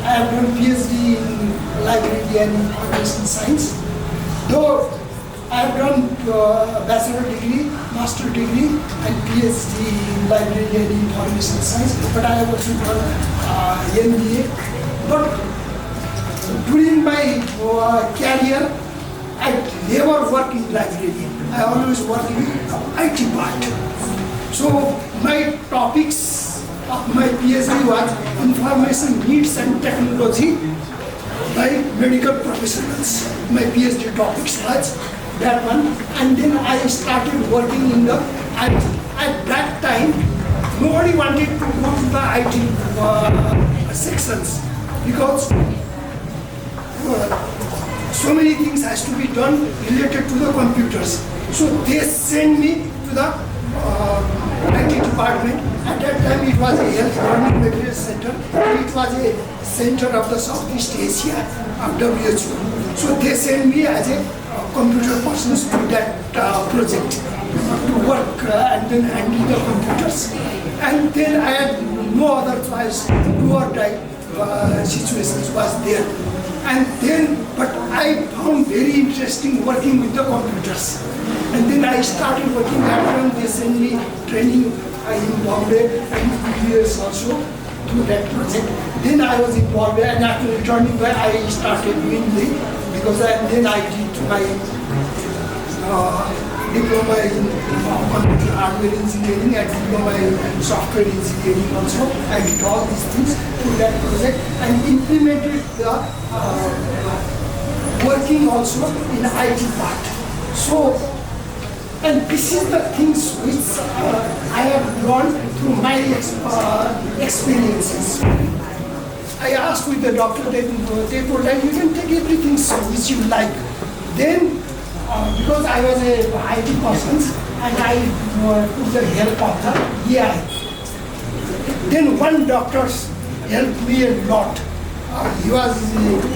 I have done PhD in library and information science. Though I have done bachelor degree, master degree, and PhD in library and information science, but I have also done MBA. But during my career, I never worked in library. I always work in IT part. So my topics of my PhD was information needs and technology by medical professionals. My PhD topics was that one, and then I started working in the IT. At that time, nobody wanted to go to the IT sections because so many things has to be done related to the computers. So they sent me to the IT department. At that time it was a health learning materials center. It was a center of the Southeast Asia of WHO. So they sent me as a computer person to that project to work and then handle the computers. And then I had no other choice, do or die situations was there. And then, but I found very interesting working with the computers. And then I started working at one. They sent me training in Bombay and years also to that project. Then I was in Bombay, and after returning back, I started doing the, because then I did my diploma in computer hardware engineering and diploma in software engineering also. I did all these things to that project and implemented the working also in IT part. So, and this is the things which I have learned through my experiences. I asked with the doctor, they told that you can take everything which you like. Then, because I was a IT person and I took the help of the AI. Then one doctor helped me a lot.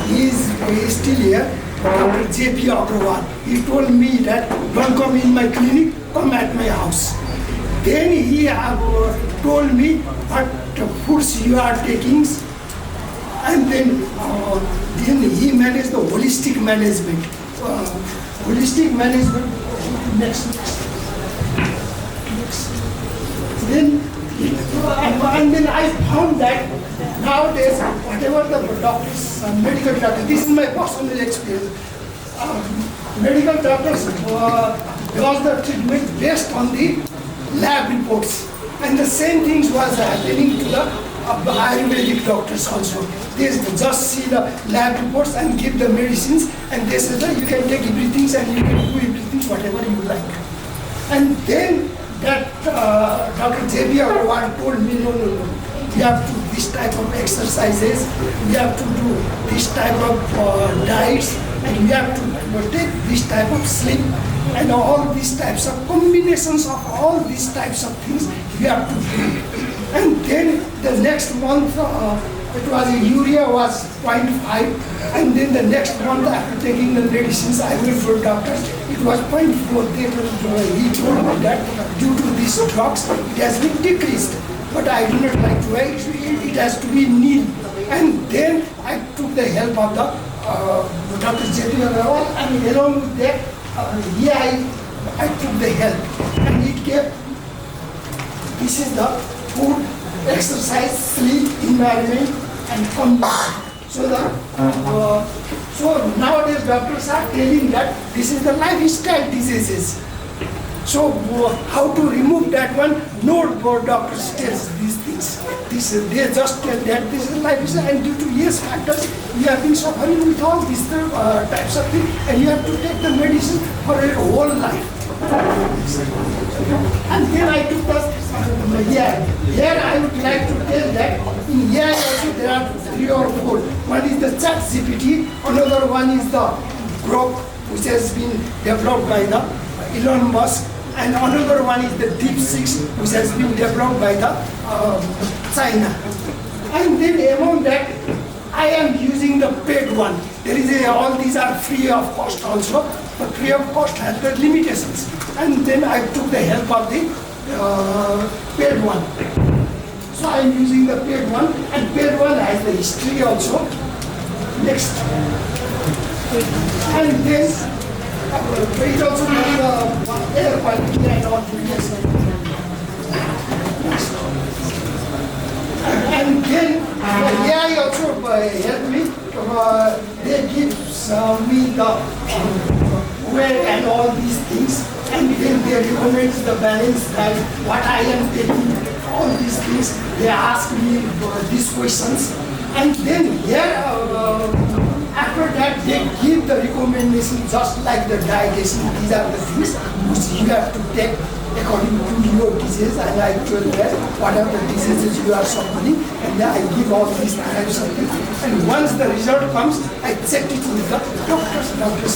He is still here, Dr. J.P. Agrawal. He told me that don't come in my clinic, come at my house. Then he told me what foods you are taking, and then he managed the holistic management. Holistic management, next. Then, and then I found that nowadays, whatever the doctors, medical doctors, this is my personal experience, medical doctors does the treatment based on the lab reports. And the same things was happening to the Ayurvedic doctors also. They just see the lab reports and give the medicines, and they say that you can take everything and you can do everything whatever you like. And then that Dr. J.B. Agrawal told me, no, you have to do this type of exercises, you have to do this type of diets, and you have to take this type of sleep, and all these types of combinations of all these types of things you have to do. And then the next month, it was urea was 0.5, and then the next month after taking the medicines, I went for doctors, it was 0.4. He told me that due to these drugs, it has been decreased. But I do not like to write, it has to be nil. And then I took the help of the Dr. J.P. Agrawal, and along with that, I took the help. And it gave, this is the food, exercise, sleep, environment, and combination. So nowadays doctors are telling that this is the lifestyle diseases. So how to remove that one? No doctors tells these things. They just tell that this is lifestyle, and due to yes factors, you have been suffering with all these types of things, and you have to take the medicine for your whole life. And then I took the Here I would like to tell that in AI also there are 3 or 4. One is the ChatGPT, another one is the Grok, which has been developed by the Elon Musk, and another one is the DeepSeek, which has been developed by the China. And then among that, I am using the paid one. There is all these are free of cost also, but free of cost has the limitations. And then I took the help of the paid one. So I am using the paid one, and paid one has the history also. Next. And then it also has the air quality and all things. And then the AI also helped me. They give me the weight and all these things, and then they recommend the balance that what I am taking, all these things. They ask me these questions, and then here after that they give the recommendation just like the dietitian. These are the things which you have to take according to your disease, and I told them what are the diseases you are suffering, and then I give all these types of things. And once the result comes, I check it with the doctors, Dr.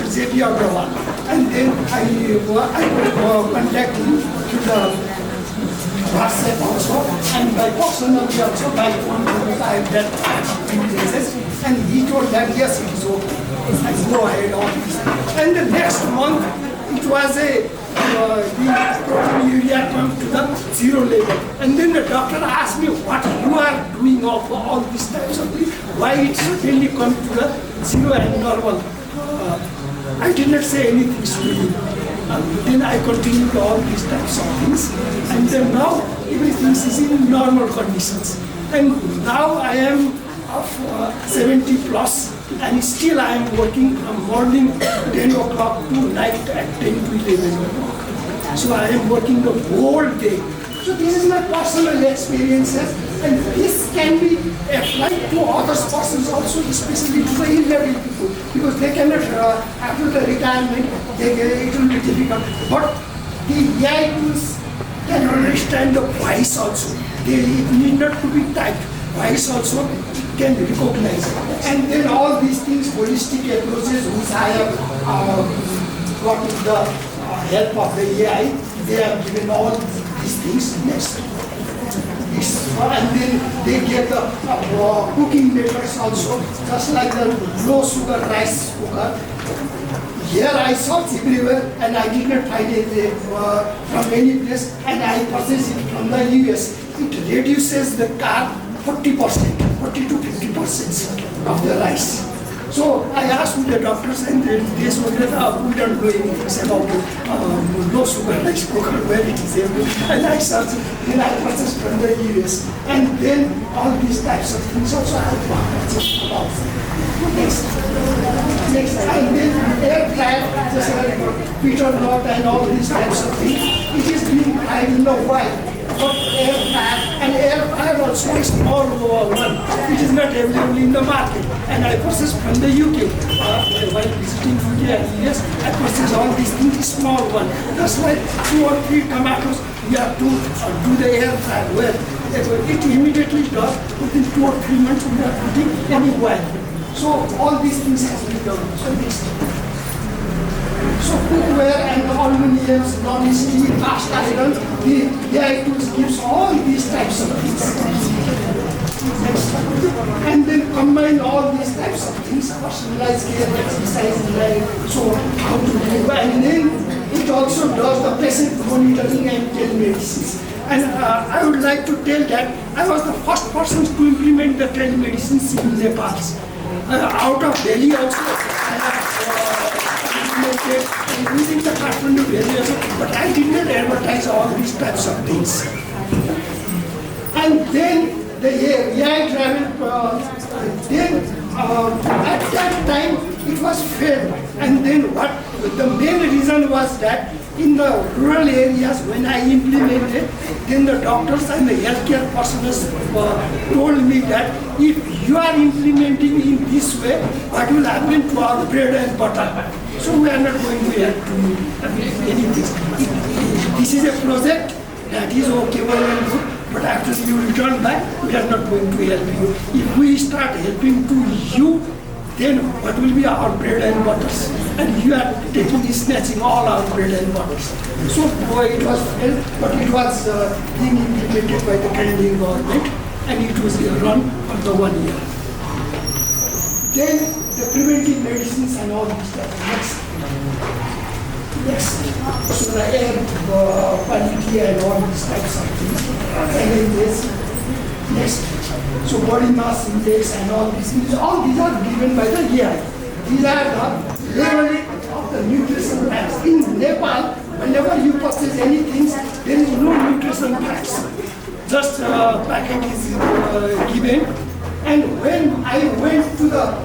J.P. Agrawal, and then I will contact him to the WhatsApp also, and by personally also by phone, because I have that cases, and he told that yes, it is okay. I go ahead on this. And the next month, it was the proteinuria come to the 0 level. And then the doctor asked me what you are doing of all these types of things, why it suddenly come to the 0 and normal. I did not say anything to him. Then I continued all these types of things. And then now everything is in normal conditions. And now I am of 70 plus, and still I am working from morning 10 o'clock to night at 10 to 11 o'clock. So I am working the whole day. So this is my personal experiences, and this can be applied to other persons also, especially to the elderly people, because they cannot, after the retirement, it will be difficult. But the AI tools can understand the voice also. It need not to be typed. Voice also can recognize. And then all these things, holistic approaches, which I have got with the help of the AI, they have given all these things. Next. And then they get the cooking methods also, just like the low sugar rice cooker. Here I searched everywhere and I did not find it from any place, and I purchased it from the US. It reduces the carb 40%, 40 to 50% of the rice. So I asked the doctors, and they told that we don't know anything about low sugar rice cooker, where it is able. And I searched, then I purchased from the US. And then all these types of things also I have purchased about. Next. And then air fryer, just like Peter Knott and all these types of things. It is being, I don't know why. But air fryer, and air fryer also is small one. It is not available in the market. And I purchased from the UK. While visiting UK and US, I purchased all these things, small one. Just like 2 or 3 tomatoes, you have to do the air fryer. Well, it immediately does. Within 2 or 3 months, we are putting anywhere. So all these things has been done. So this. So cookware and aluminiums, non-steel, cast irons, the AI tools gives all these types of things. And then combine all these types of things, personalized care, exercise, so how to do. And then it also does the patient monitoring and telemedicine. And I would like to tell that I was the first person to implement the telemedicine in Nepal. Out of Delhi also, I have implemented using the Kathmandu Valley also, but I did not advertise all these types of things. And then the AI travel, at that time it was failed. And then what the main reason was that in the rural areas, when I implemented, then the doctors and the healthcare personnel told me that if you are implementing in this way, what will happen to our bread and butter? So we are not going to help you anything. This is a project that is okay, well and good, but after you return back, we are not going to help you. If we start helping to you, then what will be our bread and butters? And you are snatching all our bread and butters. So it was failed, but it was being implemented by the Canadian government, and it was run for the 1 year. Then the preventive medicines and all these stuff. Next. So the air quality and all these types of things. And then this. Next, so body mass index and all these things, all these are given by the AI. These are the leveling of the nutrition facts. In Nepal, whenever you purchase anything, there is no nutrition facts. Just a packet is given. And when I went to the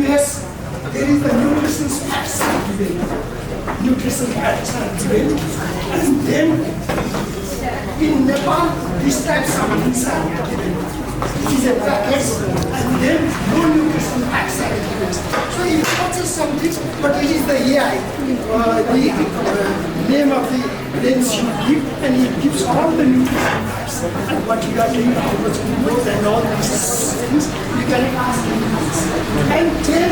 US, there is the nutrition facts given. Nutrition facts are given. And then in Nepal, these types of things are given. It is a packet, and then no nutrition facts are given. So it touches something, but it is the AI, the name of the lens you give, and it gives all the nutrition facts. And what you are doing, how much glucose and all these things, you can ask him. And then,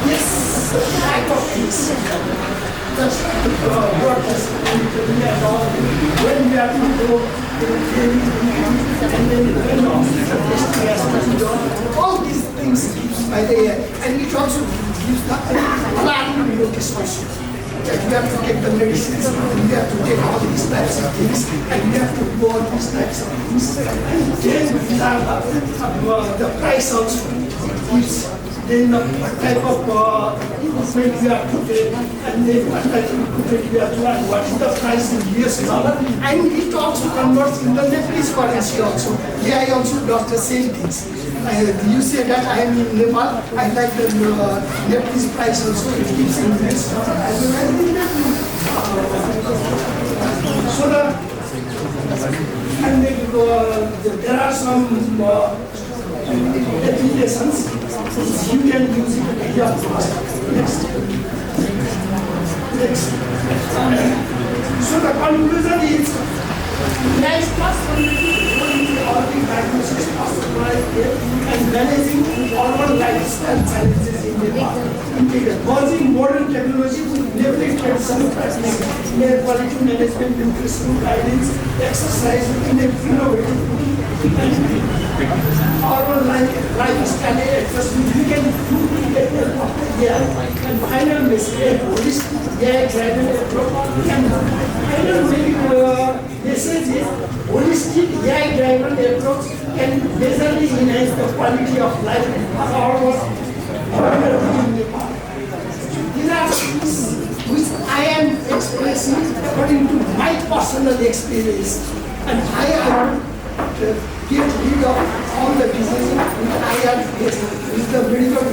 yes, type of things. That's what is and all. When we have to go, and then all these things gives by the AI, and it also gives the plan notice also. That you have to take the medicines, and you have to take all these types of things, and you have to do all these types of things. And then these are the price also. Then what type of equipment you have to take, and then what type of equipment you have to add, what is the price in US dollar, and it also converts in the Nepalese currency also. AI also does the same things. You say that I am in Nepal, I like the Nepalese price also, it gives in US dollar as well as in Nepal. So and then there are some applications. You can use it. Yeah. Next. So the conclusion is, nice diagnosis, and managing oral lifestyle challenges in the causing modern technology with leverage traditional practice, air quality management, nutrition guidance, exercise, innovative. Oral lifestyle adjustment, we can do and final message, driven approach. And final message is holistic AI-driven approach can majorly enhance the quality of life of our Nepal. These are things which I am expressing according to my personal experience, and I want to get rid of all the diseases which I am facing with the medical